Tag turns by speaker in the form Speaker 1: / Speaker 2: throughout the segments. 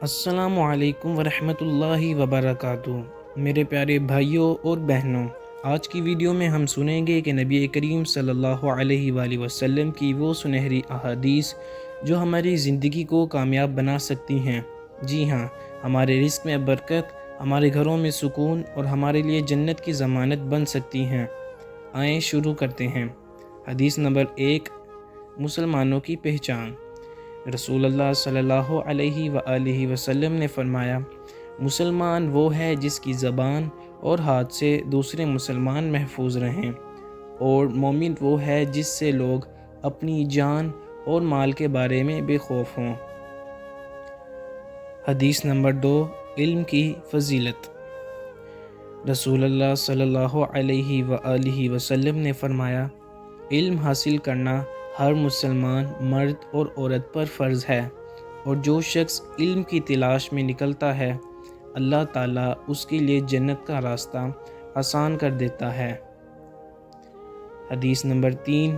Speaker 1: السلام علیکم ورحمۃ اللہ وبرکاتہ۔ میرے پیارے بھائیوں اور بہنوں، آج کی ویڈیو میں ہم سنیں گے کہ نبی کریم صلی اللہ علیہ وآلہ وسلم کی وہ سنہری احادیث جو ہماری زندگی کو کامیاب بنا سکتی ہیں۔ جی ہاں، ہمارے رزق میں برکت، ہمارے گھروں میں سکون اور ہمارے لیے جنت کی ضمانت بن سکتی ہیں۔ آئیں شروع کرتے ہیں۔ حدیث نمبر 1، مسلمانوں کی پہچان۔ رسول اللہ صلی اللہ علیہ وآلہ وسلم نے فرمایا، مسلمان وہ ہے جس کی زبان اور ہاتھ سے دوسرے مسلمان محفوظ رہیں، اور مومن وہ ہے جس سے لوگ اپنی جان اور مال کے بارے میں بے خوف ہوں۔ حدیث نمبر 2، علم کی فضیلت۔ رسول اللہ صلی اللہ علیہ وآلہ وسلم نے فرمایا، علم حاصل کرنا ہر مسلمان مرد اور عورت پر فرض ہے، اور جو شخص علم کی تلاش میں نکلتا ہے اللہ تعالیٰ اس کے لیے جنت کا راستہ آسان کر دیتا ہے۔ حدیث نمبر 3،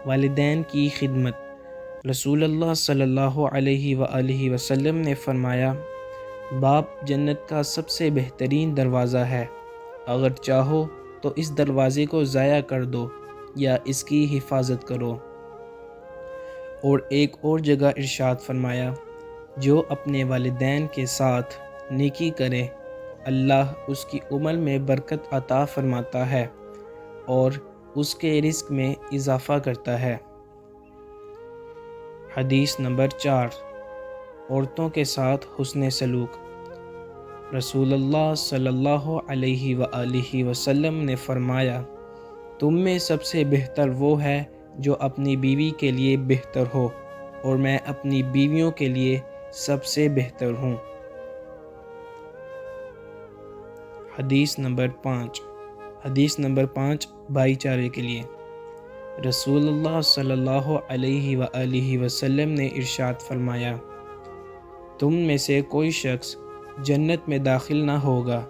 Speaker 1: والدین کی خدمت۔ رسول اللہ صلی اللہ علیہ وآلہ وسلم نے فرمایا، باپ جنت کا سب سے بہترین دروازہ ہے، اگر چاہو تو اس دروازے کو ضائع کر دو یا اس کی حفاظت کرو۔ اور ایک اور جگہ ارشاد فرمایا، جو اپنے والدین کے ساتھ نیکی کرے اللہ اس کی عمر میں برکت عطا فرماتا ہے اور اس کے رزق میں اضافہ کرتا ہے۔ حدیث نمبر 4، عورتوں کے ساتھ حسن سلوک۔ رسول اللہ صلی اللہ علیہ وآلہ وسلم نے فرمایا، تم میں سب سے بہتر وہ ہے جو اپنی بیوی کے لیے بہتر ہو، اور میں اپنی بیویوں کے لیے سب سے بہتر ہوں۔ حدیث نمبر 5، بھائی چارے کے لیے۔ رسول اللہ صلی اللہ علیہ وآلہ وسلم نے ارشاد فرمایا، تم میں سے کوئی شخص جنت میں داخل نہ ہوگا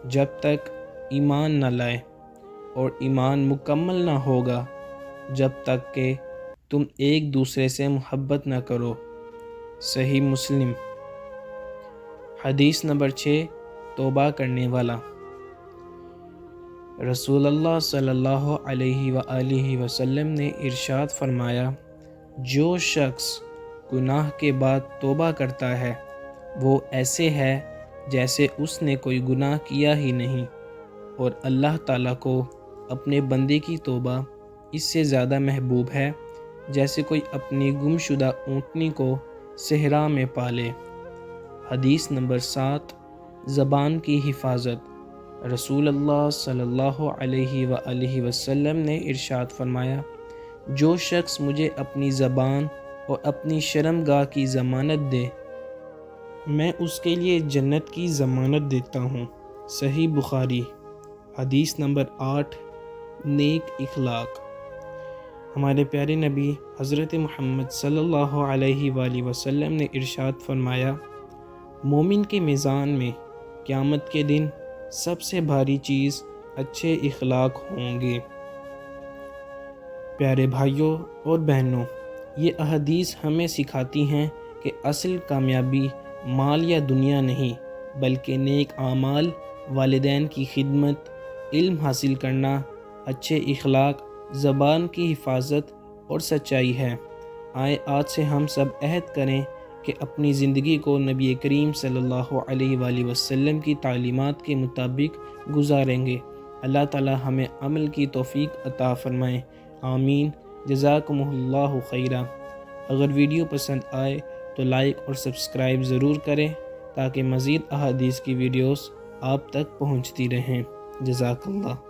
Speaker 1: جب تک ایمان نہ لائے، اور ایمان مکمل نہ ہوگا جب تک کہ تم ایک دوسرے سے محبت نہ کرو۔ صحیح مسلم۔ حدیث نمبر 6، توبہ کرنے والا۔ رسول اللہ صلی اللہ علیہ وآلہ وسلم نے ارشاد فرمایا، جو شخص گناہ کے بعد توبہ کرتا ہے وہ ایسے ہے جیسے اس نے کوئی گناہ کیا ہی نہیں، اور اللہ تعالیٰ کو اپنے بندے کی توبہ اس سے زیادہ محبوب ہے جیسے کوئی اپنی گمشدہ اونٹنی کو صحرا میں پالے۔ حدیث نمبر 7، زبان کی حفاظت۔ رسول اللہ صلی اللہ علیہ وآلہ وسلم نے ارشاد فرمایا، جو شخص مجھے اپنی زبان اور اپنی شرمگاہ کی ضمانت دے میں اس کے لیے جنت کی ضمانت دیتا ہوں۔ صحیح بخاری۔ حدیث نمبر 8، نیک اخلاق۔ ہمارے پیارے نبی حضرت محمد صلی اللہ علیہ وآلہ وسلم نے ارشاد فرمایا، مومن کے میزان میں قیامت کے دن سب سے بھاری چیز اچھے اخلاق ہوں گے۔ پیارے بھائیوں اور بہنوں، یہ احادیث ہمیں سکھاتی ہیں کہ اصل کامیابی مال یا دنیا نہیں بلکہ نیک اعمال، والدین کی خدمت، علم حاصل کرنا، اچھے اخلاق، زبان کی حفاظت اور سچائی ہے۔ آئے آج سے ہم سب عہد کریں کہ اپنی زندگی کو نبی کریم صلی اللہ علیہ وآلہ وسلم کی تعلیمات کے مطابق گزاریں گے۔ اللہ تعالی ہمیں عمل کی توفیق عطا فرمائے، آمین۔ جزاکم اللہ خیرا۔ اگر ویڈیو پسند آئے تو لائک اور سبسکرائب ضرور کریں تاکہ مزید احادیث کی ویڈیوز آپ تک پہنچتی رہیں۔ جزاک اللہ۔